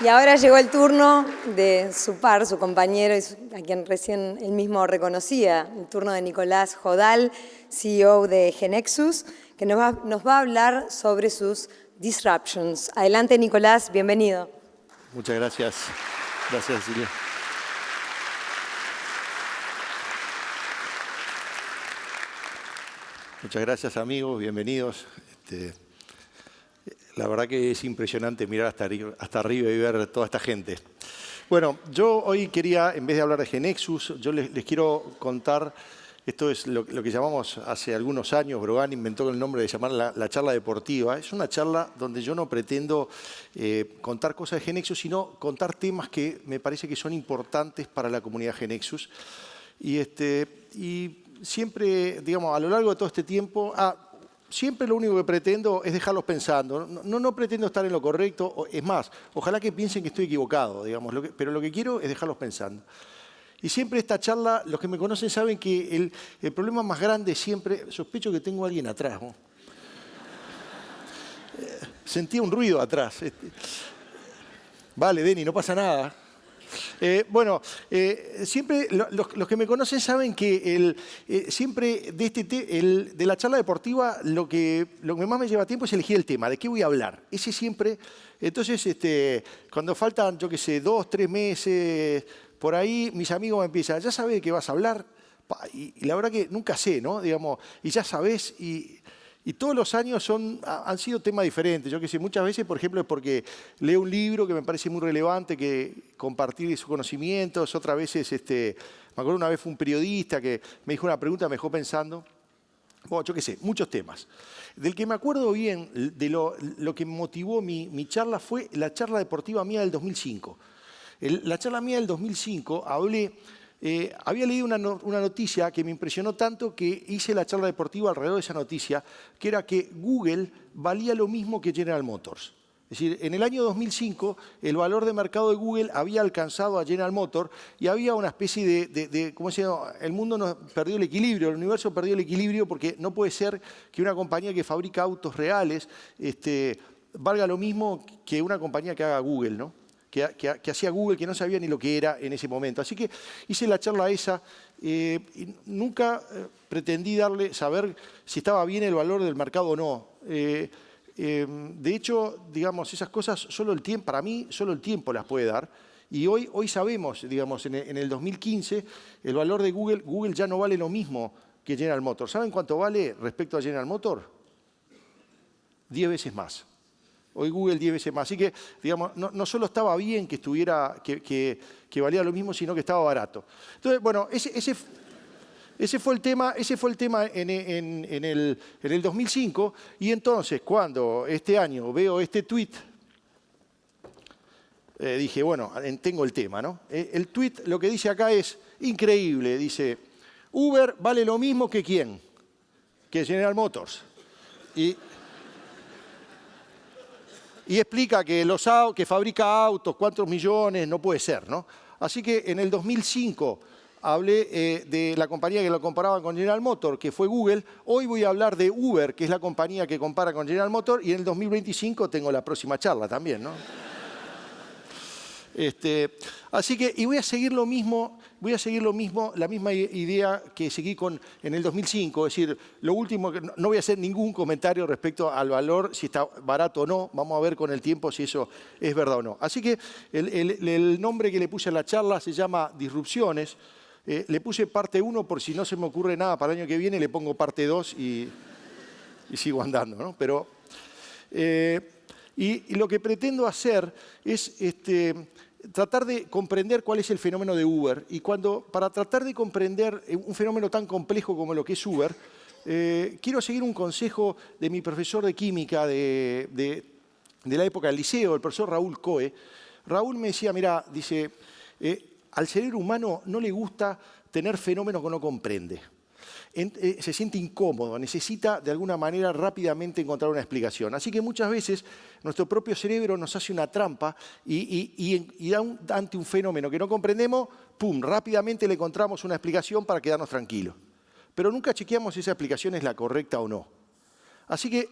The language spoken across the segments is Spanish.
Y ahora llegó el turno de su par, su compañero, a quien recién él mismo reconocía, el turno de Nicolás Jodal, CEO de GeneXus, que nos va a hablar sobre sus disruptions. Adelante, Nicolás, bienvenido. Muchas gracias. Gracias, Cecilia. Muchas gracias, amigos. Bienvenidos. La verdad que es impresionante mirar hasta arriba y ver toda esta gente. Bueno, yo hoy quería, en vez de hablar de GeneXus, yo les quiero contar, esto es lo que llamamos hace algunos años, Brogan inventó el nombre de llamar la charla deportiva. Es una charla donde yo no pretendo contar cosas de GeneXus, sino contar temas que me parece que son importantes para la comunidad GeneXus. Y siempre, digamos, a lo largo de todo este tiempo, siempre lo único que pretendo es dejarlos pensando. No pretendo estar en lo correcto. Es más, ojalá que piensen que estoy equivocado, digamos, pero lo que quiero es dejarlos pensando. Y siempre esta charla, los que me conocen saben que el problema más grande siempre, sospecho que tengo a alguien atrás, ¿no? Sentía un ruido atrás. Vale, Denny, no pasa nada. Siempre los que me conocen saben que siempre de la charla deportiva lo que más me lleva tiempo es elegir el tema, de qué voy a hablar. Ese siempre. Entonces, cuando faltan, yo qué sé, 2, 3 meses, por ahí, mis amigos me empiezan, ¿ya sabes de qué vas a hablar? Y la verdad que nunca sé, ¿no? Digamos, y ya sabes, y todos los años han sido temas diferentes. Yo que sé, muchas veces, por ejemplo, es porque leo un libro que me parece muy relevante, que compartir sus conocimientos. Otras veces, me acuerdo una vez fue un periodista que me dijo una pregunta, me dejó pensando. Bueno, yo qué sé, muchos temas. Del que me acuerdo bien, de lo que motivó mi charla fue la charla deportiva mía del 2005. La charla mía del 2005 había leído una noticia que me impresionó tanto que hice la charla deportiva alrededor de esa noticia, que era que Google valía lo mismo que General Motors. Es decir, en el año 2005 el valor de mercado de Google había alcanzado a General Motors y había una especie ¿cómo se llama? El mundo perdió el equilibrio, el universo perdió el equilibrio porque no puede ser que una compañía que fabrica autos reales valga lo mismo que una compañía que haga Google, ¿no? Que hacía Google, que no sabía ni lo que era en ese momento. Así que hice la charla esa y nunca pretendí saber si estaba bien el valor del mercado o no. De hecho, digamos, esas cosas para mí solo el tiempo las puede dar. Y hoy sabemos, digamos, en el 2015, el valor de Google ya no vale lo mismo que General Motors. ¿Saben cuánto vale respecto a General Motors? 10 veces más. Hoy Google 10 veces más. Así que, digamos, no solo estaba bien que valía lo mismo, sino que estaba barato. Entonces, bueno, ese fue el tema en el 2005. Y entonces, cuando este año veo este tweet, dije, bueno, tengo el tema, ¿no? El tweet lo que dice acá es increíble. Dice, Uber vale lo mismo que ¿quién? Que General Motors. Y explica que que fabrica autos, cuántos millones, no puede ser, ¿no? Así que en el 2005 hablé de la compañía que lo comparaba con General Motors, que fue Google. Hoy voy a hablar de Uber, que es la compañía que compara con General Motors, y en el 2025 tengo la próxima charla también, ¿no? Así que, y voy a seguir lo mismo, la misma idea que seguí en el 2005, es decir, lo último, no voy a hacer ningún comentario respecto al valor, si está barato o no, vamos a ver con el tiempo si eso es verdad o no. Así que el nombre que le puse a la charla se llama Disrupciones, le puse parte 1 por si no se me ocurre nada para el año que viene, le pongo parte 2 y sigo andando, ¿no? Pero, y lo que pretendo hacer es tratar de comprender cuál es el fenómeno de Uber. Y para tratar de comprender un fenómeno tan complejo como lo que es Uber, quiero seguir un consejo de mi profesor de química de la época del liceo, el profesor Raúl Coe. Raúl me decía, mira, dice, al cerebro humano no le gusta tener fenómenos que no comprende. Se siente incómodo, necesita de alguna manera rápidamente encontrar una explicación. Así que muchas veces nuestro propio cerebro nos hace una trampa y ante un fenómeno que no comprendemos, ¡pum!, rápidamente le encontramos una explicación para quedarnos tranquilos. Pero nunca chequeamos si esa explicación es la correcta o no. Así que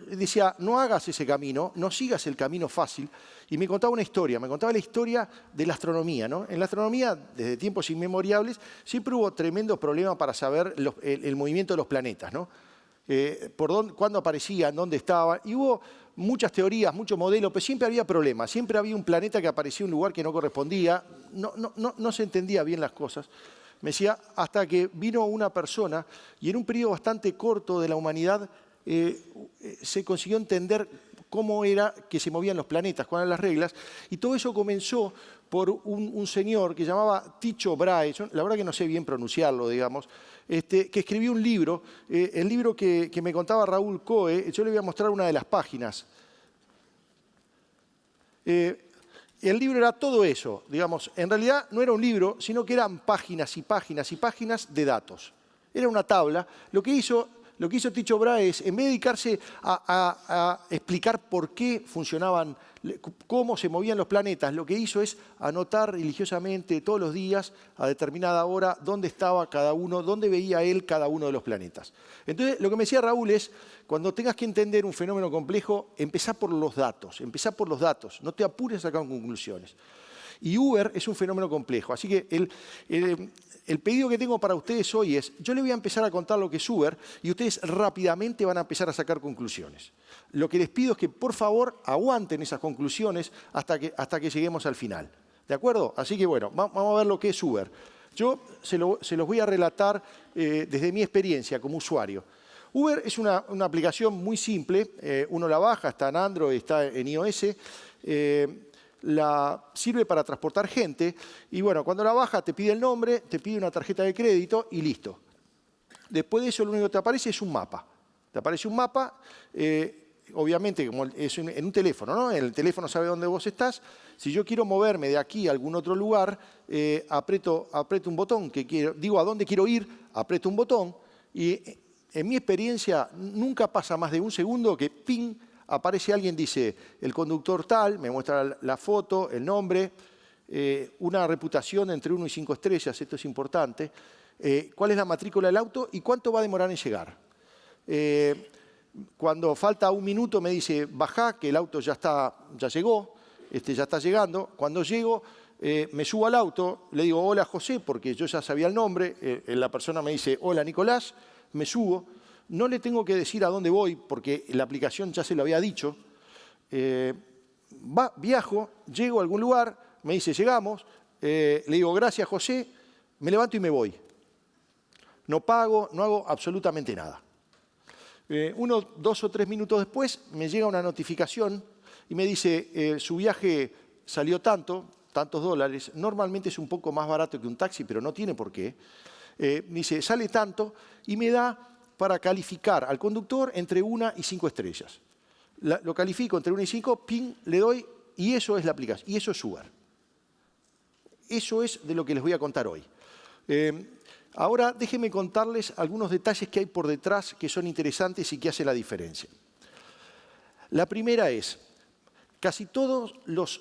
decía, no hagas ese camino, no sigas el camino fácil. Y me contaba una historia, me contaba la historia de la astronomía, ¿no? En la astronomía, desde tiempos inmemoriales, siempre hubo tremendo problema para saber el movimiento de los planetas, ¿no? Cuándo aparecían, dónde estaban. Y hubo muchas teorías, muchos modelos, pero siempre había problemas. Siempre había un planeta que aparecía en un lugar que no correspondía. No se entendía bien las cosas. Me decía, hasta que vino una persona y en un periodo bastante corto de la humanidad se consiguió entender cómo era que se movían los planetas, cuáles eran las reglas, y todo eso comenzó por un señor que llamaba Tycho Brahe, la verdad que no sé bien pronunciarlo, digamos, que escribió un libro, el libro que me contaba Raúl Coe, yo le voy a mostrar una de las páginas. El libro era todo eso, digamos, en realidad no era un libro, sino que eran páginas y páginas y páginas de datos. Era una tabla. Lo que hizo Tycho Brahe es, en vez de dedicarse a explicar por qué funcionaban, cómo se movían los planetas, lo que hizo es anotar religiosamente todos los días, a determinada hora, dónde estaba cada uno, dónde veía él cada uno de los planetas. Entonces, lo que me decía Raúl es, cuando tengas que entender un fenómeno complejo, empezá por los datos, no te apures a sacar conclusiones. Y Uber es un fenómeno complejo, así que el pedido que tengo para ustedes hoy es, yo les voy a empezar a contar lo que es Uber y ustedes rápidamente van a empezar a sacar conclusiones. Lo que les pido es que por favor aguanten esas conclusiones hasta que lleguemos al final. ¿De acuerdo? Así que bueno, vamos a ver lo que es Uber. Yo se los voy a relatar desde mi experiencia como usuario. Uber es una aplicación muy simple, uno la baja, está en Android, está en iOS. Sirve para transportar gente y bueno, cuando la baja te pide el nombre, te pide una tarjeta de crédito y listo. Después de eso lo único que te aparece es un mapa. Te aparece un mapa, obviamente como es en un teléfono, ¿no? El teléfono sabe dónde vos estás. Si yo quiero moverme de aquí a algún otro lugar, aprieto un botón, digo a dónde quiero ir, aprieto un botón y en mi experiencia nunca pasa más de un segundo que ping, aparece alguien, dice, el conductor tal, me muestra la foto, el nombre, una reputación entre 1 y 5 estrellas, esto es importante, cuál es la matrícula del auto y cuánto va a demorar en llegar. Cuando falta un minuto me dice, bajá, que el auto ya llegó, ya está llegando. Cuando llego, me subo al auto, le digo, hola José, porque yo ya sabía el nombre, la persona me dice, hola Nicolás, me subo. No le tengo que decir a dónde voy, porque la aplicación ya se lo había dicho. Viajo, llego a algún lugar, me dice, llegamos, le digo, gracias José, me levanto y me voy. No pago, no hago absolutamente nada. 1, 2 o 3 minutos después me llega una notificación y me dice, su viaje salió tantos dólares, normalmente es un poco más barato que un taxi, pero no tiene por qué. Me dice, sale tanto y me da para calificar al conductor entre 1 y 5 estrellas. Lo califico entre 1 y 5, ping, le doy, y eso es la aplicación, y eso es Uber. Eso es de lo que les voy a contar hoy. Ahora déjenme contarles algunos detalles que hay por detrás que son interesantes y que hacen la diferencia. La primera es, casi todos los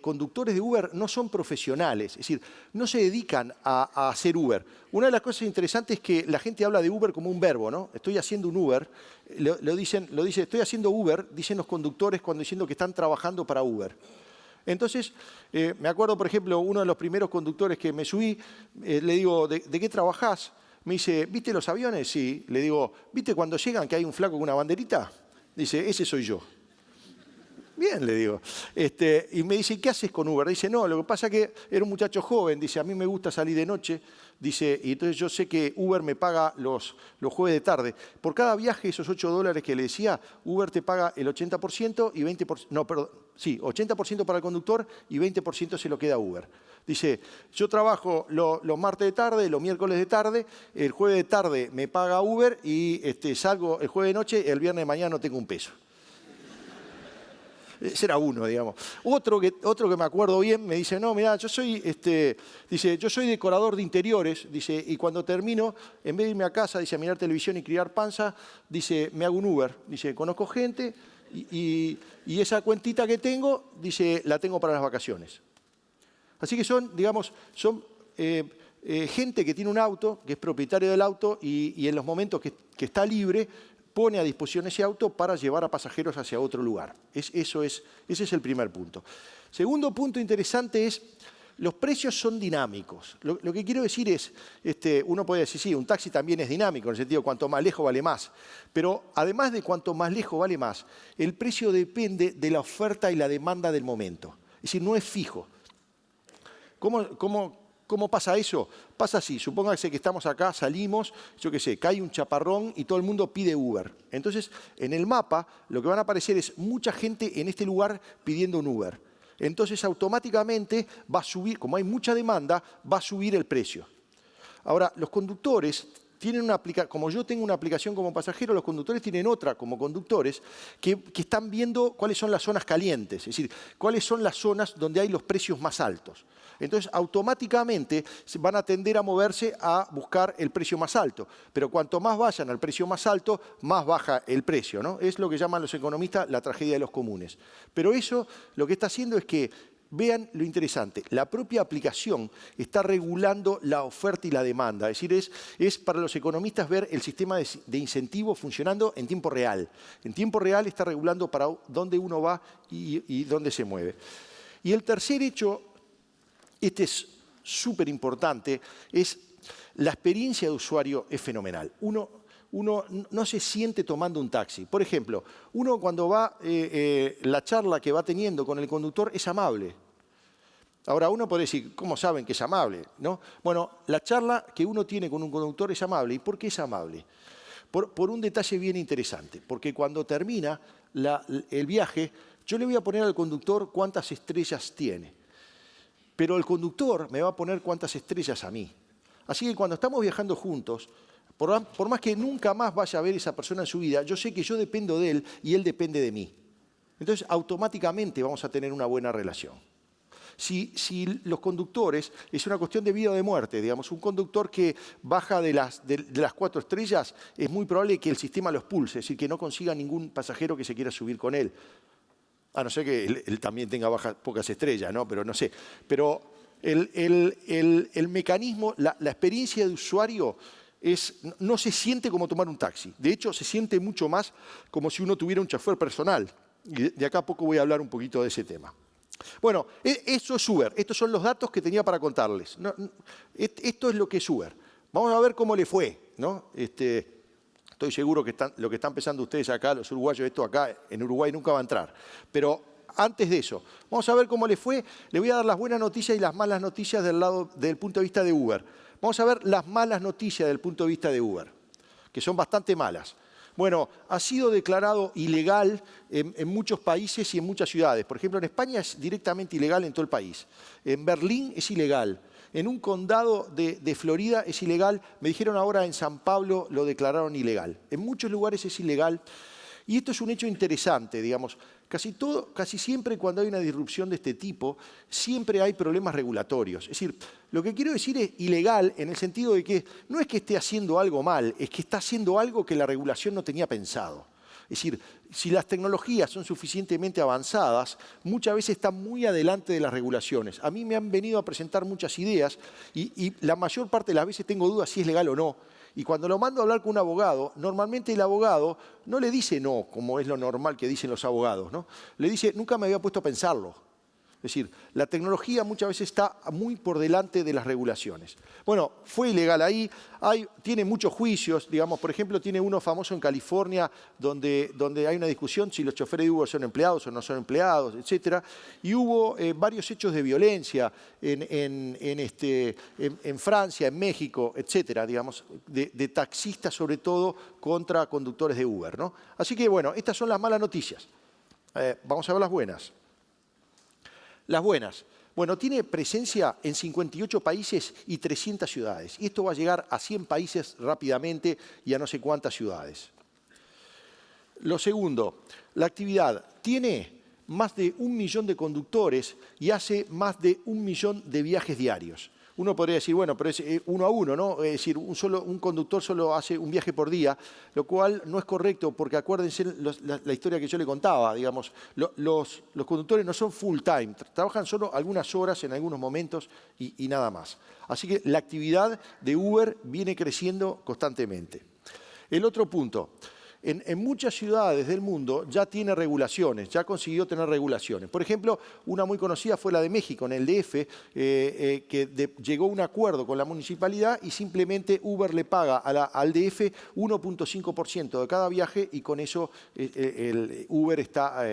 conductores de Uber no son profesionales, es decir, no se dedican a hacer Uber. Una de las cosas interesantes es que la gente habla de Uber como un verbo, ¿no? Estoy haciendo un Uber, lo dice, estoy haciendo Uber, dicen los conductores cuando diciendo que están trabajando para Uber. Entonces, me acuerdo, por ejemplo, uno de los primeros conductores que me subí, le digo, ¿de qué trabajás? Me dice, ¿viste los aviones? Sí. Le digo, ¿viste cuando llegan que hay un flaco con una banderita? Dice, ese soy yo. Bien, le digo. Y me dice, ¿qué haces con Uber? Dice, no, lo que pasa es que era un muchacho joven, dice, a mí me gusta salir de noche, dice, y entonces yo sé que Uber me paga los jueves de tarde. Por cada viaje, esos $8 que le decía, Uber te paga el 80% y 20%, no, perdón, sí, 80% para el conductor y 20% se lo queda a Uber. Dice, yo trabajo los martes de tarde, los miércoles de tarde, el jueves de tarde me paga Uber y salgo el jueves de noche, el viernes de mañana no tengo un peso. Ese era uno, digamos. Otro que me acuerdo bien me dice, no, mirá, yo soy decorador de interiores, dice, y cuando termino, en vez de irme a casa, dice, a mirar televisión y criar panza, dice, me hago un Uber. Dice, conozco gente y esa cuentita que tengo, dice, la tengo para las vacaciones. Así que son gente que tiene un auto, que es propietario del auto y en los momentos que está libre, pone a disposición ese auto para llevar a pasajeros hacia otro lugar. Ese es el primer punto. Segundo punto interesante es, los precios son dinámicos. Lo que quiero decir es, uno puede decir, sí, un taxi también es dinámico, en el sentido, cuanto más lejos vale más. Pero además de cuanto más lejos vale más, el precio depende de la oferta y la demanda del momento. Es decir, no es fijo. ¿Cómo pasa eso? Pasa así, supóngase que estamos acá, salimos, yo qué sé, cae un chaparrón y todo el mundo pide Uber. Entonces, en el mapa, lo que van a aparecer es mucha gente en este lugar pidiendo un Uber. Entonces, automáticamente va a subir, como hay mucha demanda, va a subir el precio. Ahora, los conductores tienen una aplicación, como yo tengo una aplicación como pasajero, los conductores tienen otra como conductores que están viendo cuáles son las zonas calientes, es decir, cuáles son las zonas donde hay los precios más altos. Entonces, automáticamente van a tender a moverse a buscar el precio más alto. Pero cuanto más vayan al precio más alto, más baja el precio, ¿no? Es lo que llaman los economistas la tragedia de los comunes. Pero eso lo que está haciendo es que, vean lo interesante, la propia aplicación está regulando la oferta y la demanda. Es decir, es para los economistas ver el sistema de incentivo funcionando en tiempo real. En tiempo real está regulando para dónde uno va y dónde se mueve. Y el tercer hecho, este es súper importante, es la experiencia de usuario es fenomenal. Uno no se siente tomando un taxi. Por ejemplo, uno cuando va, la charla que va teniendo con el conductor es amable. Ahora, uno puede decir, ¿cómo saben que es amable? ¿No? Bueno, la charla que uno tiene con un conductor es amable. ¿Y por qué es amable? Por un detalle bien interesante. Porque cuando termina el viaje, yo le voy a poner al conductor cuántas estrellas tiene. Pero el conductor me va a poner cuántas estrellas a mí. Así que cuando estamos viajando juntos, por más que nunca más vaya a ver a esa persona en su vida, yo sé que yo dependo de él y él depende de mí. Entonces, automáticamente vamos a tener una buena relación. Si los conductores, es una cuestión de vida o de muerte, digamos, un conductor que baja de las 4 estrellas, es muy probable que el sistema lo expulse, es decir, que no consiga ningún pasajero que se quiera subir con él. A no ser que él también tenga pocas estrellas, ¿no? Pero no sé. Pero el mecanismo, la experiencia de usuario no se siente como tomar un taxi. De hecho, se siente mucho más como si uno tuviera un chofer personal. Y de acá a poco voy a hablar un poquito de ese tema. Bueno, eso es Uber. Estos son los datos que tenía para contarles. Esto es lo que es Uber. Vamos a ver cómo le fue, ¿no? Estoy seguro que lo que están pensando ustedes acá, los uruguayos, esto acá en Uruguay nunca va a entrar. Pero antes de eso, vamos a ver cómo le fue. Le voy a dar las buenas noticias y las malas noticias del punto de vista de Uber. Vamos a ver las malas noticias del punto de vista de Uber, que son bastante malas. Bueno, ha sido declarado ilegal en muchos países y en muchas ciudades. Por ejemplo, en España es directamente ilegal en todo el país. En Berlín es ilegal. En un condado de Florida es ilegal. Me dijeron ahora en San Pablo lo declararon ilegal. En muchos lugares es ilegal. Y esto es un hecho interesante, digamos. Casi siempre cuando hay una disrupción de este tipo, siempre hay problemas regulatorios. Es decir, lo que quiero decir es ilegal en el sentido de que no es que esté haciendo algo mal, es que está haciendo algo que la regulación no tenía pensado. Es decir, si las tecnologías son suficientemente avanzadas, muchas veces están muy adelante de las regulaciones. A mí me han venido a presentar muchas ideas y la mayor parte de las veces tengo dudas si es legal o no. Y cuando lo mando a hablar con un abogado, normalmente el abogado no le dice no, como es lo normal que dicen los abogados, ¿no? Le dice, nunca me había puesto a pensarlo. Es decir, la tecnología muchas veces está muy por delante de las regulaciones. Bueno, fue ilegal ahí, tiene muchos juicios, digamos, por ejemplo, tiene uno famoso en California donde hay una discusión si los choferes de Uber son empleados o no son empleados, etc. Y hubo varios hechos de violencia en Francia, en México, etc., digamos, de taxistas sobre todo contra conductores de Uber, ¿no? Así que, bueno, estas son las malas noticias. Vamos a ver las buenas. Las buenas. Bueno, tiene presencia en 58 países y 300 ciudades. Y esto va a llegar a 100 países rápidamente y a no sé cuántas ciudades. Lo segundo, la actividad tiene más de 1 millón de conductores y hace más de 1 millón de viajes diarios. Uno podría decir, bueno, pero es uno a uno, ¿no? Es decir, un conductor solo hace un viaje por día, lo cual no es correcto porque acuérdense la historia que yo le contaba, digamos, los conductores no son full time, trabajan solo algunas horas en algunos momentos y nada más. Así que la actividad de Uber viene creciendo constantemente. El otro punto. En muchas ciudades del mundo ya tiene regulaciones, ya consiguió tener regulaciones. Por ejemplo, una muy conocida fue la de México, en el DF, llegó a un acuerdo con la municipalidad y simplemente Uber le paga al DF 1.5% de cada viaje y con eso el Uber está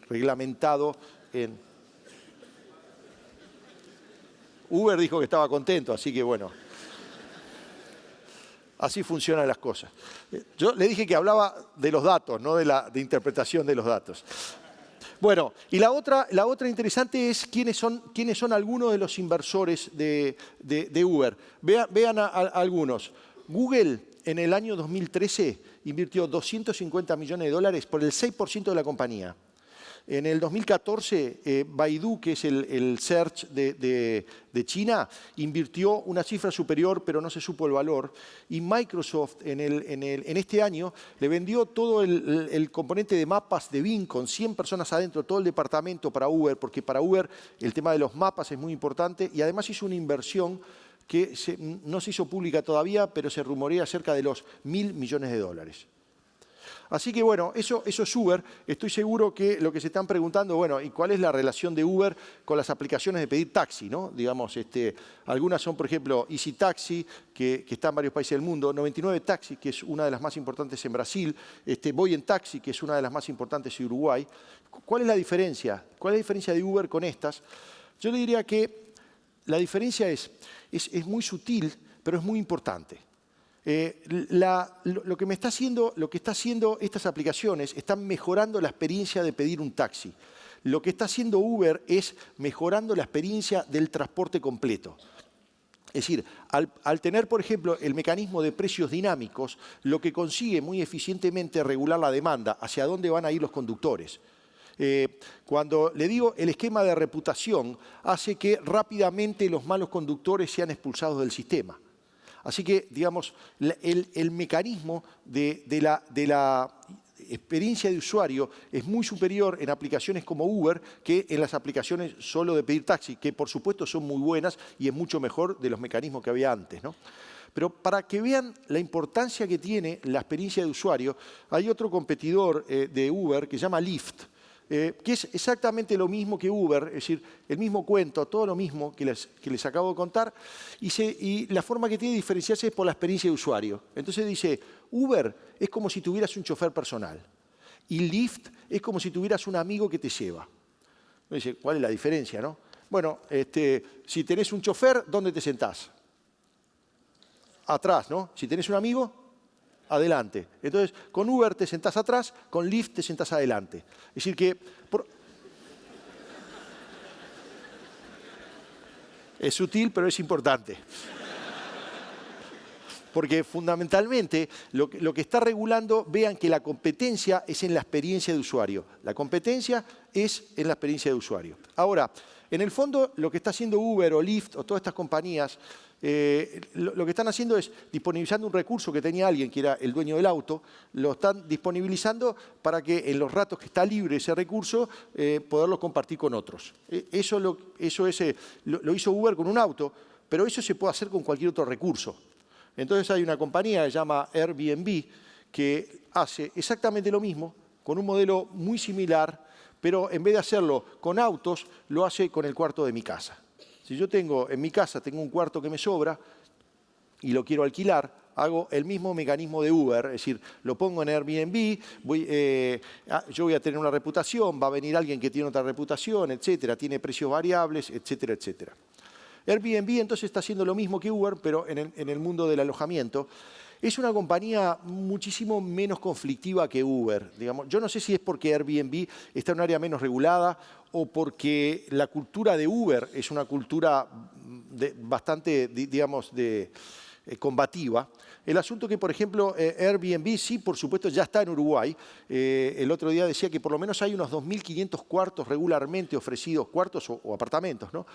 reglamentado en... Uber dijo que estaba contento, así que bueno... Así funcionan las cosas. Yo le dije que hablaba de los datos, no de interpretación de los datos. Bueno, y la otra interesante es quiénes son algunos de los inversores de Uber. Vean a algunos. Google en el año 2013 invirtió 250 millones de dólares por el 6% de la compañía. En el 2014, Baidu, que es el search de China, invirtió una cifra superior, pero no se supo el valor. Y Microsoft en este año le vendió todo el componente de mapas de Bing con 100 personas adentro, todo el departamento para Uber, porque para Uber el tema de los mapas es muy importante. Y además hizo una inversión que no se hizo pública todavía, pero se rumorea cerca de los 1.000 millones de dólares. Así que bueno, eso es Uber. Estoy seguro que lo que se están preguntando, bueno, ¿y cuál es la relación de Uber con las aplicaciones de pedir taxi, ¿no? Digamos, algunas son, por ejemplo, Easy Taxi, que está en varios países del mundo, 99 Taxi, que es una de las más importantes en Brasil, Voy en Taxi, que es una de las más importantes en Uruguay. ¿Cuál es la diferencia? ¿Cuál es la diferencia de Uber con estas? Yo le diría que la diferencia es muy sutil, pero es muy importante. Lo que está haciendo estas aplicaciones están mejorando la experiencia de pedir un taxi. Lo que está haciendo Uber es mejorando la experiencia del transporte completo. Es decir, al tener, por ejemplo, el mecanismo de precios dinámicos, lo que consigue muy eficientemente regular la demanda, hacia dónde van a ir los conductores. Cuando le digo el esquema de reputación, hace que rápidamente los malos conductores sean expulsados del sistema. Así que, digamos, el mecanismo de la experiencia de usuario es muy superior en aplicaciones como Uber que en las aplicaciones solo de pedir taxi, que por supuesto son muy buenas y es mucho mejor de los mecanismos que había antes, ¿no? Pero para que vean la importancia que tiene la experiencia de usuario, hay otro competidor de Uber que se llama Lyft. Que es exactamente lo mismo que Uber, es decir, el mismo cuento, todo lo mismo que les acabo de contar, y la forma que tiene de diferenciarse es por la experiencia de usuario. Entonces dice, Uber es como si tuvieras un chofer personal, y Lyft es como si tuvieras un amigo que te lleva. Dice, ¿cuál es la diferencia, no? Bueno, si tenés un chofer, ¿dónde te sentás? Atrás, ¿no? Si tenés un amigo, adelante. Entonces, con Uber te sentás atrás, con Lyft te sentás adelante. Es decir que... Es sutil, pero es importante. Porque fundamentalmente lo que está regulando, vean que la competencia es en la experiencia de usuario. La competencia es en la experiencia de usuario. Ahora, en el fondo, lo que está haciendo Uber o Lyft o todas estas compañías, lo que están haciendo es disponibilizando un recurso que tenía alguien que era el dueño del auto, lo están disponibilizando para que en los ratos que está libre ese recurso, poderlo compartir con otros. Eso lo hizo Uber con un auto, pero eso se puede hacer con cualquier otro recurso. Entonces hay una compañía que se llama Airbnb que hace exactamente lo mismo, con un modelo muy similar, pero en vez de hacerlo con autos, lo hace con el cuarto de mi casa. Si yo en mi casa tengo un cuarto que me sobra y lo quiero alquilar, hago el mismo mecanismo de Uber, es decir, lo pongo en Airbnb, yo voy a tener una reputación, va a venir alguien que tiene otra reputación, etcétera, tiene precios variables, etcétera, etcétera. Airbnb entonces está haciendo lo mismo que Uber, pero en el mundo del alojamiento. Es una compañía muchísimo menos conflictiva que Uber. Digamos. Yo no sé si es porque Airbnb está en un área menos regulada o porque la cultura de Uber es una cultura bastante, digamos, combativa. el asunto que, por ejemplo, Airbnb sí, por supuesto, ya está en Uruguay. El otro día decía que por lo menos hay unos 2.500 cuartos regularmente ofrecidos, cuartos o apartamentos, ¿no?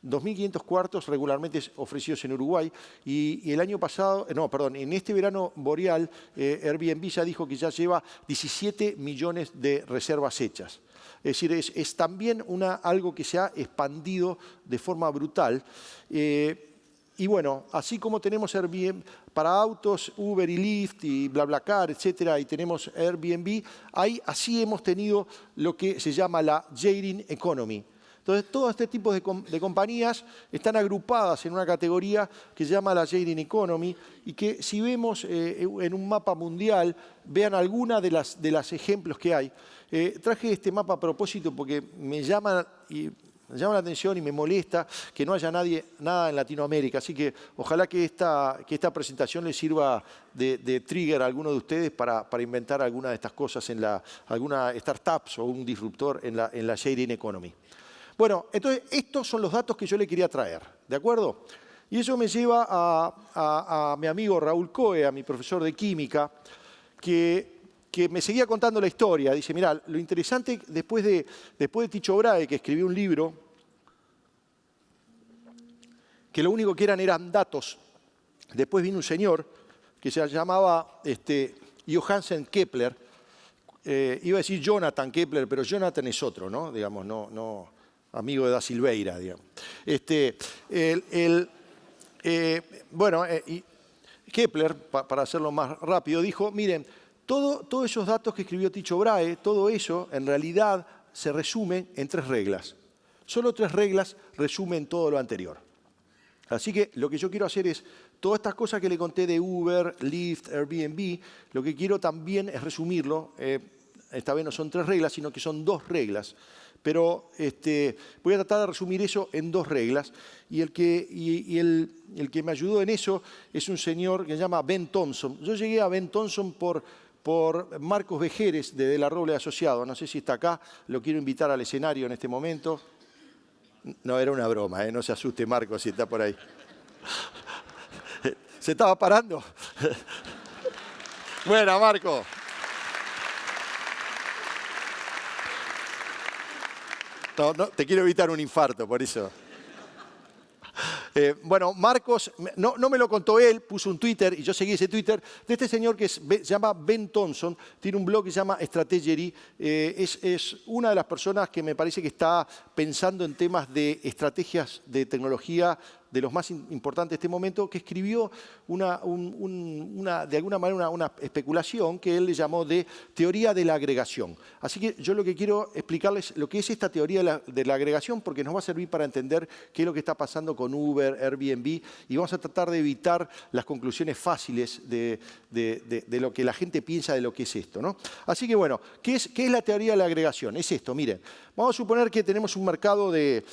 2.500 cuartos regularmente ofrecidos en Uruguay. Y el año pasado, no, perdón, en este verano boreal, Airbnb ya dijo que ya lleva 17 millones de reservas hechas. Es decir, es también algo que se ha expandido de forma brutal. Y bueno, así como tenemos Airbnb para autos, Uber y Lyft y BlaBlaCar, etcétera, y tenemos Airbnb, así hemos tenido lo que se llama la sharing economy. Entonces, todo este tipo de compañías están agrupadas en una categoría que se llama la sharing economy y que si vemos en un mapa mundial, vean algunas de las ejemplos que hay. Traje este mapa a propósito porque me llama la atención y me molesta que no haya nada en Latinoamérica. Así que ojalá que esta presentación les sirva de trigger a alguno de ustedes para inventar alguna de estas cosas alguna startups o un disruptor en la sharing economy. Bueno, entonces estos son los datos que yo le quería traer, ¿de acuerdo? Y eso me lleva a mi amigo Raúl Coe, a mi profesor de química, que me seguía contando la historia. Dice, mirá, lo interesante, después de Tycho Brahe, que escribió un libro, que lo único que eran datos, después vino un señor que se llamaba Johannes Kepler, iba a decir Jonathan Kepler, pero Jonathan es otro, ¿no? Digamos, no amigo de Da Silveira, digamos. Y Kepler, para hacerlo más rápido, dijo, miren, todos esos datos que escribió Tycho Brahe, todo eso en realidad se resume en 3 reglas. Solo 3 reglas resumen todo lo anterior. Así que lo que yo quiero hacer es, todas estas cosas que le conté de Uber, Lyft, Airbnb, lo que quiero también es resumirlo. Esta vez no son 3 reglas, sino que son 2 reglas. Pero voy a tratar de resumir eso en 2 reglas. Y el que me ayudó en eso es un señor que se llama Ben Thompson. Yo llegué a Ben Thompson por Marcos Vejeres de De la Roble Asociado. No sé si está acá, lo quiero invitar al escenario en este momento. No, era una broma, no se asuste Marcos si está por ahí. ¿Se estaba parando? Buena, Marco. No, te quiero evitar un infarto, por eso. Bueno, Marcos, no me lo contó él, puso un Twitter y yo seguí ese Twitter de este señor que se llama Ben Thompson, tiene un blog que se llama Strategery, es una de las personas que me parece que está pensando en temas de estrategias de tecnología de los más importantes de este momento, que escribió de alguna manera una especulación que él le llamó de teoría de la agregación. Así que yo lo que quiero explicarles lo que es esta teoría de la agregación, porque nos va a servir para entender qué es lo que está pasando con Uber, Airbnb, y vamos a tratar de evitar las conclusiones fáciles de lo que la gente piensa de lo que es esto, ¿no? Así que bueno, ¿qué es la teoría de la agregación? Es esto, miren, vamos a suponer que tenemos un mercado de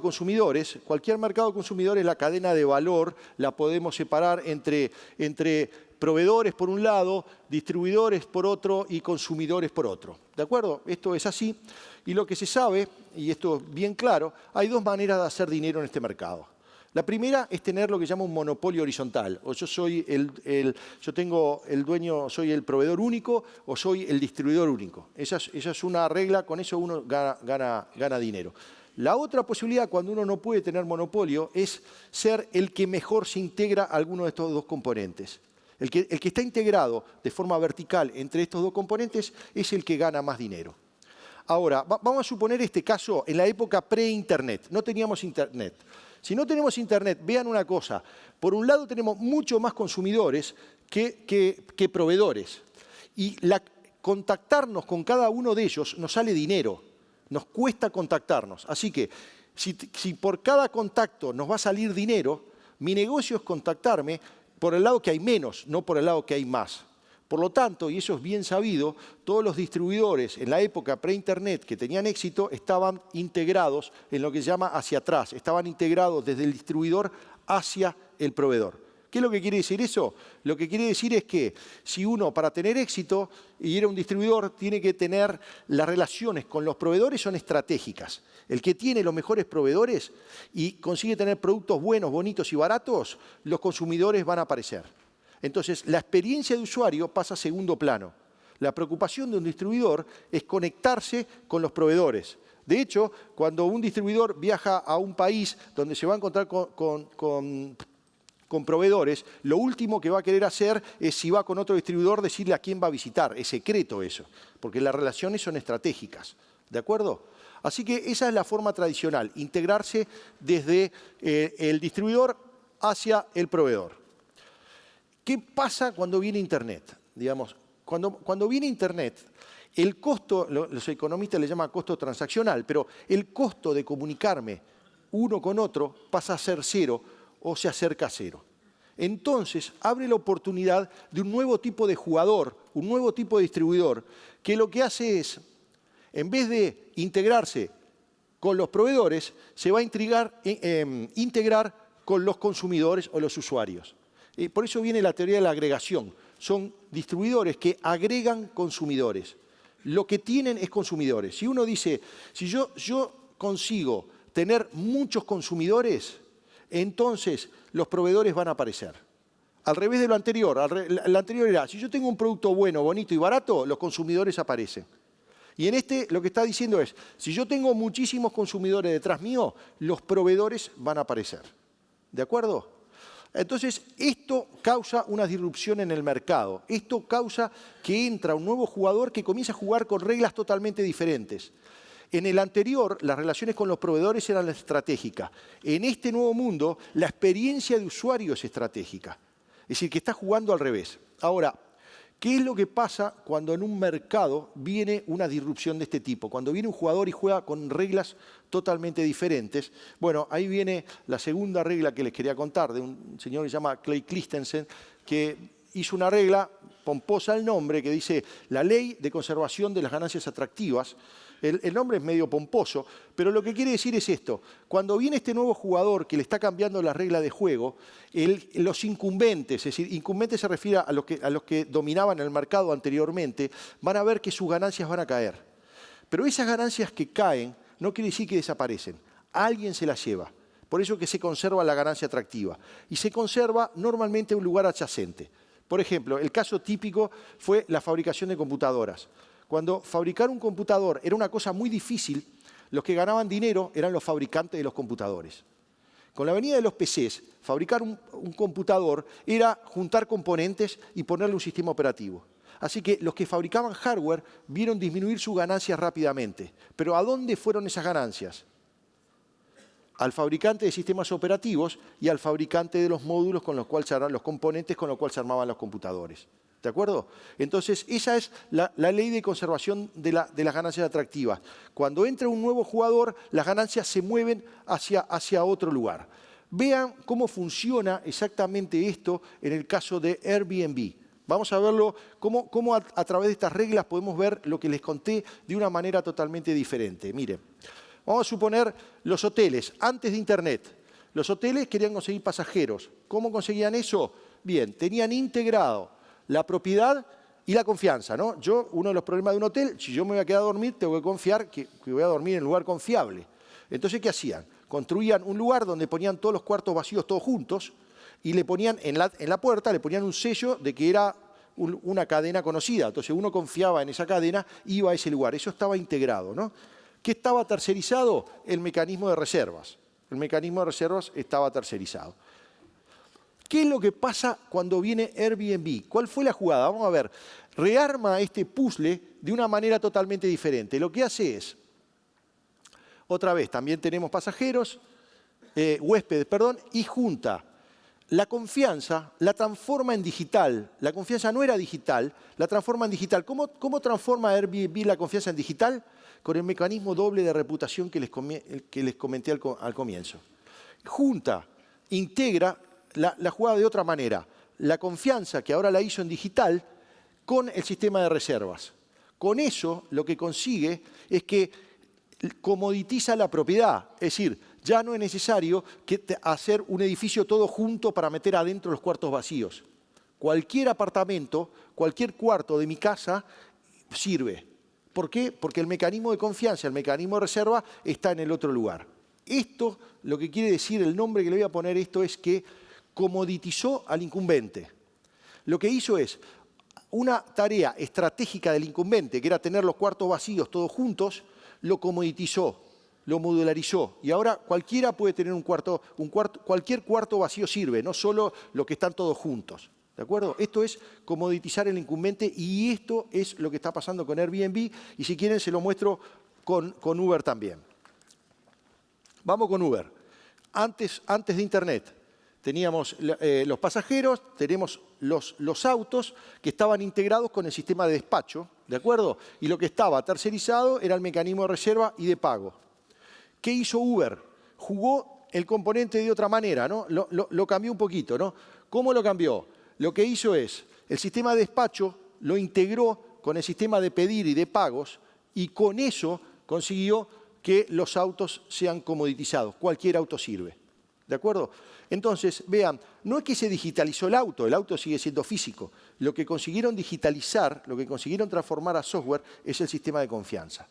consumidores. Cualquier mercado de consumidores, la cadena de valor la podemos separar entre proveedores por un lado, distribuidores por otro y consumidores por otro. ¿De acuerdo? Esto es así. Y lo que se sabe, y esto es bien claro, hay 2 maneras de hacer dinero en este mercado. La primera es tener lo que se llama un monopolio horizontal. O yo soy soy el proveedor único o soy el distribuidor único. Esa es una regla, con eso uno gana dinero. La otra posibilidad, cuando uno no puede tener monopolio, es ser el que mejor se integra a alguno de estos 2 componentes. El que está integrado de forma vertical entre estos 2 componentes es el que gana más dinero. Ahora, vamos a suponer este caso en la época pre-Internet. No teníamos Internet. Si no tenemos Internet, vean una cosa. Por un lado tenemos mucho más consumidores que proveedores. Y contactarnos con cada uno de ellos nos sale dinero. Nos cuesta contactarnos. Así que si por cada contacto nos va a salir dinero, mi negocio es contactarme por el lado que hay menos, no por el lado que hay más. Por lo tanto, y eso es bien sabido, todos los distribuidores en la época pre-Internet que tenían éxito estaban integrados en lo que se llama hacia atrás, estaban integrados desde el distribuidor hacia el proveedor. ¿Qué es lo que quiere decir eso? Lo que quiere decir es que si uno, para tener éxito y era un distribuidor, tiene que tener las relaciones con los proveedores son estratégicas. El que tiene los mejores proveedores y consigue tener productos buenos, bonitos y baratos, los consumidores van a aparecer. Entonces, la experiencia de usuario pasa a segundo plano. La preocupación de un distribuidor es conectarse con los proveedores. De hecho, cuando un distribuidor viaja a un país donde se va a encontrar con proveedores, lo último que va a querer hacer es, si va con otro distribuidor, decirle a quién va a visitar. Es secreto eso, porque las relaciones son estratégicas. ¿De acuerdo? Así que esa es la forma tradicional, integrarse desde el distribuidor hacia el proveedor. ¿Qué pasa cuando viene Internet? Digamos, cuando viene Internet, el costo, los economistas le llaman costo transaccional, pero el costo de comunicarme uno con otro pasa a ser cero o se acerca a cero. Entonces, abre la oportunidad de un nuevo tipo de jugador, un nuevo tipo de distribuidor, que lo que hace es, en vez de integrarse con los proveedores, se va a integrar con los consumidores o los usuarios. Por eso viene la teoría de la agregación. Son distribuidores que agregan consumidores. Lo que tienen es consumidores. Si uno dice, si yo consigo tener muchos consumidores, entonces los proveedores van a aparecer. Al revés de lo anterior. Lo anterior era, si yo tengo un producto bueno, bonito y barato, los consumidores aparecen. Y en este lo que está diciendo es, si yo tengo muchísimos consumidores detrás mío, los proveedores van a aparecer. ¿De acuerdo? Entonces, esto causa una disrupción en el mercado. Esto causa que entra un nuevo jugador que comienza a jugar con reglas totalmente diferentes. En el anterior, las relaciones con los proveedores eran estratégicas. En este nuevo mundo, la experiencia de usuario es estratégica. Es decir, que está jugando al revés. Ahora, ¿qué es lo que pasa cuando en un mercado viene una disrupción de este tipo? Cuando viene un jugador y juega con reglas totalmente diferentes. Bueno, ahí viene la segunda regla que les quería contar, de un señor que se llama Clay Christensen, que hizo una regla, pomposa el nombre, que dice la ley de conservación de las ganancias atractivas. El nombre es medio pomposo, pero lo que quiere decir es esto. Cuando viene este nuevo jugador que le está cambiando la regla de juego, los incumbentes, es decir, incumbentes se refiere a los que dominaban el mercado anteriormente, van a ver que sus ganancias van a caer. Pero esas ganancias que caen no quiere decir que desaparecen. Alguien se las lleva. Por eso que se conserva la ganancia atractiva. Y se conserva normalmente en un lugar adyacente. Por ejemplo, el caso típico fue la fabricación de computadoras. Cuando fabricar un computador era una cosa muy difícil, los que ganaban dinero eran los fabricantes de los computadores. Con la venida de los PCs, fabricar un computador era juntar componentes y ponerle un sistema operativo. Así que los que fabricaban hardware vieron disminuir sus ganancias rápidamente. ¿Pero a dónde fueron esas ganancias? Al fabricante de sistemas operativos y al fabricante de los módulos con los cuales se armaban los componentes con los cuales se armaban los computadores. ¿De acuerdo? Entonces, esa es la ley de conservación de las ganancias atractivas. Cuando entra un nuevo jugador, las ganancias se mueven hacia otro lugar. Vean cómo funciona exactamente esto en el caso de Airbnb. Vamos a verlo, cómo a través de estas reglas podemos ver lo que les conté de una manera totalmente diferente. Miren, vamos a suponer los hoteles, antes de Internet. Los hoteles querían conseguir pasajeros. ¿Cómo conseguían eso? Bien, tenían integrado la propiedad y la confianza, ¿no? Uno de los problemas de un hotel, si yo me voy a quedar a dormir, tengo que confiar que voy a dormir en un lugar confiable. Entonces, ¿qué hacían? Construían un lugar donde ponían todos los cuartos vacíos todos juntos y le ponían en la puerta, le ponían un sello de que era una cadena conocida. Entonces, uno confiaba en esa cadena, iba a ese lugar. Eso estaba integrado, ¿no? ¿Qué estaba tercerizado? El mecanismo de reservas. El mecanismo de reservas estaba tercerizado. ¿Qué es lo que pasa cuando viene Airbnb? ¿Cuál fue la jugada? Vamos a ver. Rearma este puzzle de una manera totalmente diferente. Lo que hace es, otra vez, también tenemos pasajeros, huéspedes, perdón, y junta la confianza, la transforma en digital. La confianza no era digital, la transforma en digital. ¿Cómo transforma Airbnb la confianza en digital? Con el mecanismo doble de reputación que les comenté al comienzo. Junta, integra la jugada de otra manera. La confianza, que ahora la hizo en digital, con el sistema de reservas. Con eso lo que consigue es que comoditiza la propiedad. Es decir, ya no es necesario hacer un edificio todo junto para meter adentro los cuartos vacíos. Cualquier apartamento, cualquier cuarto de mi casa sirve. ¿Por qué? Porque el mecanismo de confianza, el mecanismo de reserva está en el otro lugar. Esto, lo que quiere decir, el nombre que le voy a poner esto es que comoditizó al incumbente. Lo que hizo es una tarea estratégica del incumbente, que era tener los cuartos vacíos todos juntos, lo comoditizó, lo modularizó. Y ahora cualquiera puede tener cualquier cuarto vacío sirve, no solo los que están todos juntos. ¿De acuerdo? Esto es comoditizar el incumbente y esto es lo que está pasando con Airbnb y si quieren se lo muestro con Uber también. Vamos con Uber. Antes de Internet teníamos los pasajeros, tenemos los autos que estaban integrados con el sistema de despacho, ¿de acuerdo? Y lo que estaba tercerizado era el mecanismo de reserva y de pago. ¿Qué hizo Uber? Jugó el componente de otra manera, ¿no? Lo cambió un poquito, ¿no? ¿Cómo lo cambió? Lo que hizo es, el sistema de despacho lo integró con el sistema de pedir y de pagos y con eso consiguió que los autos sean comoditizados. Cualquier auto sirve. ¿De acuerdo? Entonces, vean, no es que se digitalizó el auto sigue siendo físico. Lo que consiguieron digitalizar, lo que consiguieron transformar a software es el sistema de confianza.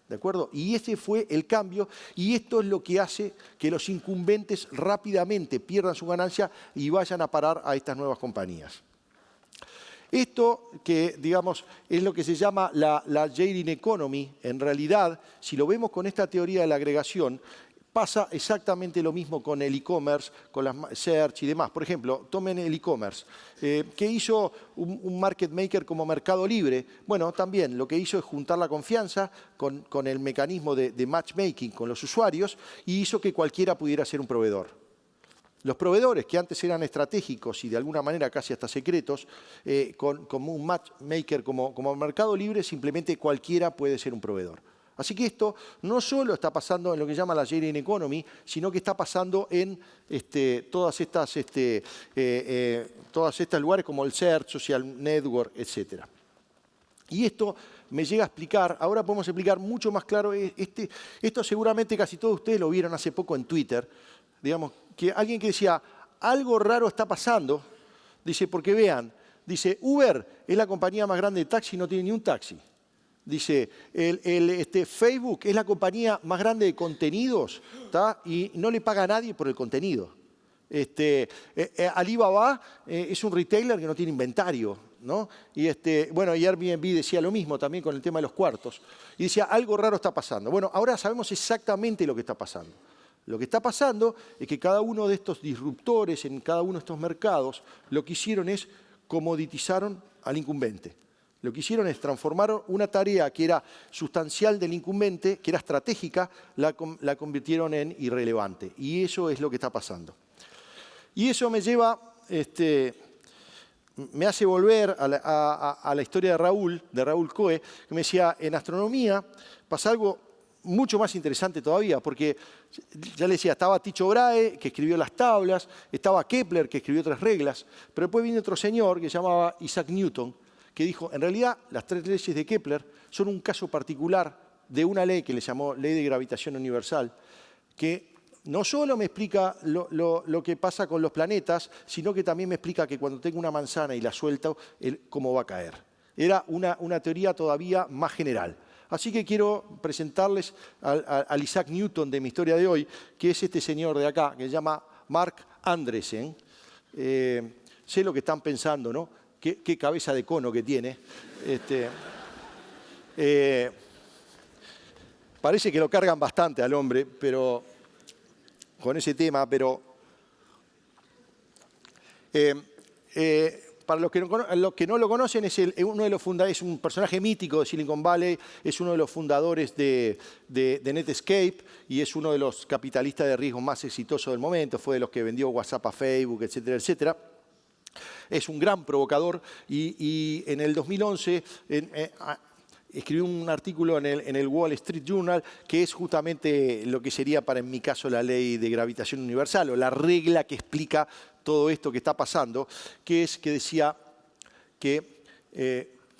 ¿De acuerdo? Y ese fue el cambio y esto es lo que hace que los incumbentes rápidamente pierdan su ganancia y vayan a parar a estas nuevas compañías. Esto que, digamos, es lo que se llama la Sharing Economy, en realidad, si lo vemos con esta teoría de la agregación, pasa exactamente lo mismo con el e-commerce, con las search y demás. Por ejemplo, tomen el e-commerce. ¿Qué hizo un market maker como Mercado Libre? Bueno, también lo que hizo es juntar la confianza con el mecanismo de matchmaking con los usuarios y hizo que cualquiera pudiera ser un proveedor. Los proveedores, que antes eran estratégicos y de alguna manera casi hasta secretos, como un matchmaker como Mercado Libre, simplemente cualquiera puede ser un proveedor. Así que esto no solo está pasando en lo que se llama la sharing economy, sino que está pasando en todas estas lugares como el search, social network, etc. Y esto me llega a explicar, ahora podemos explicar mucho más claro, esto seguramente casi todos ustedes lo vieron hace poco en Twitter, digamos, que alguien que decía, algo raro está pasando, dice, porque vean, dice, Uber es la compañía más grande de taxi y no tiene ni un taxi. Dice, Facebook es la compañía más grande de contenidos, ¿tá? Y no le paga a nadie por el contenido. Alibaba es un retailer que no tiene inventario, ¿no? Y, bueno, y Airbnb decía lo mismo también con el tema de los cuartos. Y decía, algo raro está pasando. Bueno, ahora sabemos exactamente lo que está pasando. Lo que está pasando es que cada uno de estos disruptores en cada uno de estos mercados lo que hicieron es comoditizaron al incumbente. Lo que hicieron es transformar una tarea que era sustancial del incumbente, que era estratégica, la convirtieron en irrelevante. Y eso es lo que está pasando. Y eso me lleva, me hace volver a la historia de Raúl Coe, que me decía, en astronomía pasa algo mucho más interesante todavía, porque ya le decía, estaba Tycho Brahe, que escribió las tablas, estaba Kepler, que escribió 3 reglas, pero después viene otro señor que se llamaba Isaac Newton, que dijo, en realidad, las 3 leyes de Kepler son un caso particular de una ley que le llamó Ley de Gravitación Universal, que no solo me explica lo que pasa con los planetas, sino que también me explica que cuando tengo una manzana y la suelto, cómo va a caer. Era una teoría todavía más general. Así que quiero presentarles al Isaac Newton de mi historia de hoy, que es este señor de acá, que se llama Mark Andreessen. Sé lo que están pensando, ¿no? Qué cabeza de cono que tiene. Parece que lo cargan bastante al hombre, pero con ese tema, pero para los que no lo conocen, es uno de los fundadores, es un personaje mítico de Silicon Valley, es uno de los fundadores de Netscape y es uno de los capitalistas de riesgo más exitosos del momento, fue de los que vendió WhatsApp a Facebook, etcétera, etcétera. Es un gran provocador y en el 2011 escribió un artículo en el Wall Street Journal que es justamente lo que sería para en mi caso la ley de gravitación universal o la regla que explica todo esto que está pasando, que es que decía que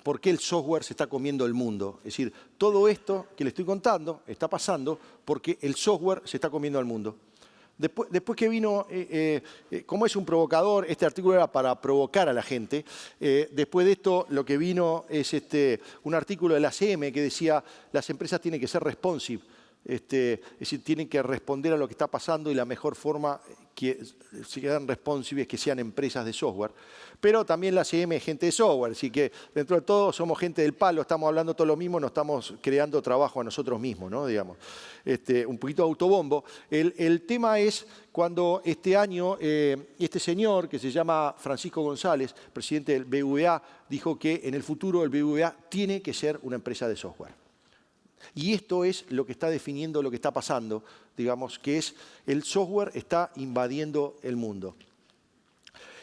por qué el software se está comiendo el mundo. Es decir, todo esto que le estoy contando está pasando porque el software se está comiendo al mundo. Después que vino, como es un provocador, este artículo era para provocar a la gente. Después de esto, lo que vino es un artículo de la CM que decía las empresas tienen que ser responsive. es decir, tienen que responder a lo que está pasando y la mejor forma que se quedan responsive es que sean empresas de software. Pero también la CM es gente de software, así que dentro de todo somos gente del palo, estamos hablando todo lo mismo, no estamos creando trabajo a nosotros mismos, ¿no? Digamos. Un poquito de autobombo. El tema es cuando este año este señor, que se llama Francisco González, presidente del BBVA, dijo que en el futuro el BBVA tiene que ser una empresa de software. Y esto es lo que está definiendo lo que está pasando, digamos, que es el software está invadiendo el mundo.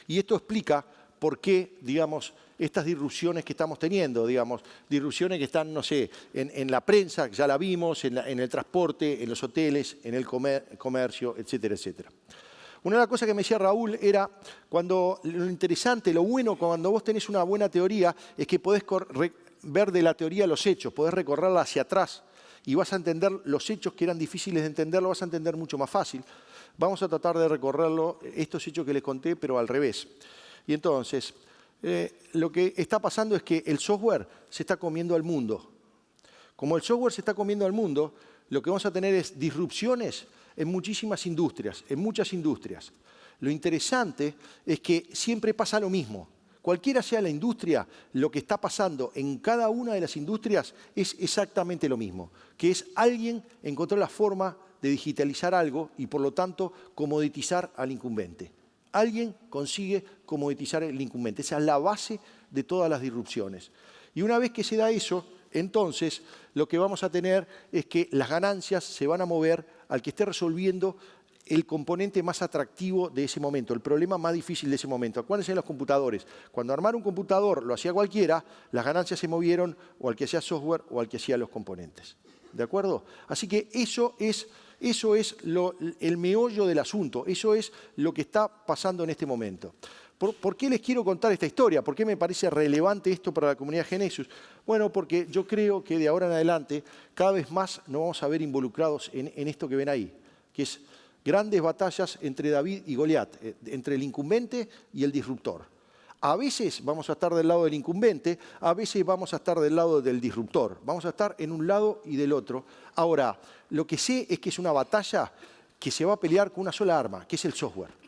Y esto explica por qué, digamos, estas disrupciones que estamos teniendo, digamos, disrupciones que están, no sé, en la prensa, que ya la vimos, en el transporte, en los hoteles, en el comercio, etcétera, etcétera. Una de las cosas que me decía Raúl era, cuando lo interesante, lo bueno, cuando vos tenés una buena teoría, es que podés ver de la teoría los hechos, podés recorrerla hacia atrás y vas a entender los hechos que eran difíciles de entender, lo vas a entender mucho más fácil. Vamos a tratar de recorrerlo, estos hechos que les conté, pero al revés. Y entonces, lo que está pasando es que el software se está comiendo al mundo. Como el software se está comiendo al mundo, lo que vamos a tener es disrupciones en muchísimas industrias, en muchas industrias. Lo interesante es que siempre pasa lo mismo. Cualquiera sea la industria, lo que está pasando en cada una de las industrias es exactamente lo mismo, que es alguien encontró la forma de digitalizar algo y, por lo tanto, comoditizar al incumbente. Alguien consigue comoditizar el incumbente. Esa es la base de todas las disrupciones. Y una vez que se da eso, entonces lo que vamos a tener es que las ganancias se van a mover al que esté resolviendo el componente más atractivo de ese momento, el problema más difícil de ese momento. Acuérdense de los computadores. Cuando armar un computador lo hacía cualquiera, las ganancias se movieron o al que hacía software o al que hacía los componentes. ¿De acuerdo? Así que eso es el meollo del asunto, eso es lo que está pasando en este momento. ¿Por qué les quiero contar esta historia? ¿Por qué me parece relevante esto para la comunidad GeneXus? Bueno, porque yo creo que de ahora en adelante cada vez más nos vamos a ver involucrados en esto que ven ahí, que es grandes batallas entre David y Goliat, entre el incumbente y el disruptor. A veces vamos a estar del lado del incumbente, a veces vamos a estar del lado del disruptor. Vamos a estar en un lado y del otro. Ahora, lo que sé es que es una batalla que se va a pelear con una sola arma, que es el software.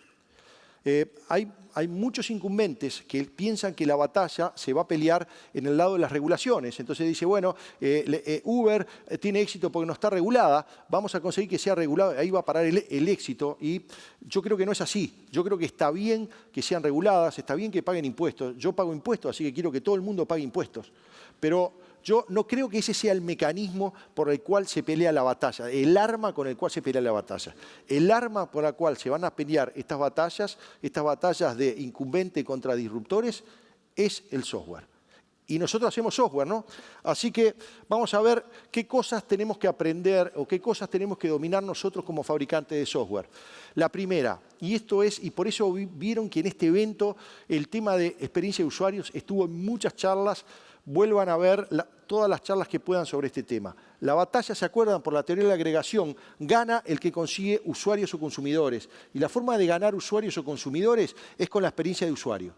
Hay muchos incumbentes que piensan que la batalla se va a pelear en el lado de las regulaciones. Entonces dice, bueno, Uber tiene éxito porque no está regulada, vamos a conseguir que sea regulada, ahí va a parar el éxito. Y yo creo que no es así. Yo creo que está bien que sean reguladas, está bien que paguen impuestos. Yo pago impuestos, así que quiero que todo el mundo pague impuestos. Pero yo no creo que ese sea el mecanismo por el cual se pelea la batalla, el arma con el cual se pelea la batalla. El arma por la cual se van a pelear estas batallas de incumbente contra disruptores, es el software. Y nosotros hacemos software, ¿no? Así que vamos a ver qué cosas tenemos que aprender o qué cosas tenemos que dominar nosotros como fabricantes de software. La primera, y por eso vieron que en este evento el tema de experiencia de usuarios estuvo en muchas charlas. Vuelvan a ver todas las charlas que puedan sobre este tema. La batalla, ¿se acuerdan? Por la teoría de la agregación, gana el que consigue usuarios o consumidores. Y la forma de ganar usuarios o consumidores es con la experiencia de usuario.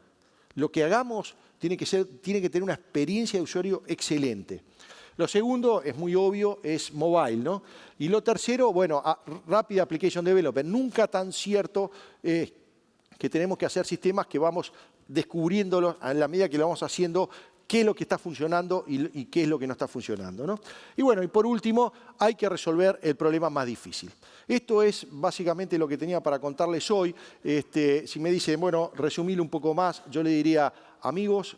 Lo que hagamos tiene que tener una experiencia de usuario excelente. Lo segundo, es muy obvio, es mobile, ¿no? Y lo tercero, bueno, Rapid Application Development. Nunca tan cierto que tenemos que hacer sistemas que vamos descubriéndolos a la medida que lo vamos haciendo, qué es lo que está funcionando y qué es lo que no está funcionando, ¿no? Y bueno, y por último, hay que resolver el problema más difícil. Esto es básicamente lo que tenía para contarles hoy. Si me dicen, bueno, resumir un poco más, yo le diría, amigos,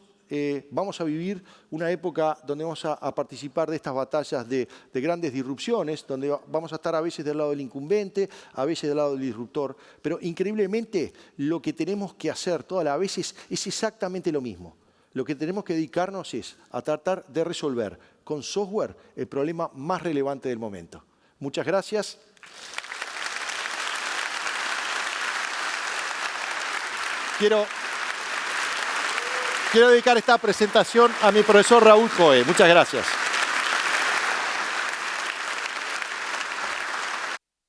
vamos a vivir una época donde vamos a participar de estas batallas de grandes disrupciones, donde vamos a estar a veces del lado del incumbente, a veces del lado del disruptor, pero increíblemente lo que tenemos que hacer todas las veces es exactamente lo mismo. Lo que tenemos que dedicarnos es a tratar de resolver con software el problema más relevante del momento. Muchas gracias. Quiero dedicar esta presentación a mi profesor Raúl Coe. Muchas gracias.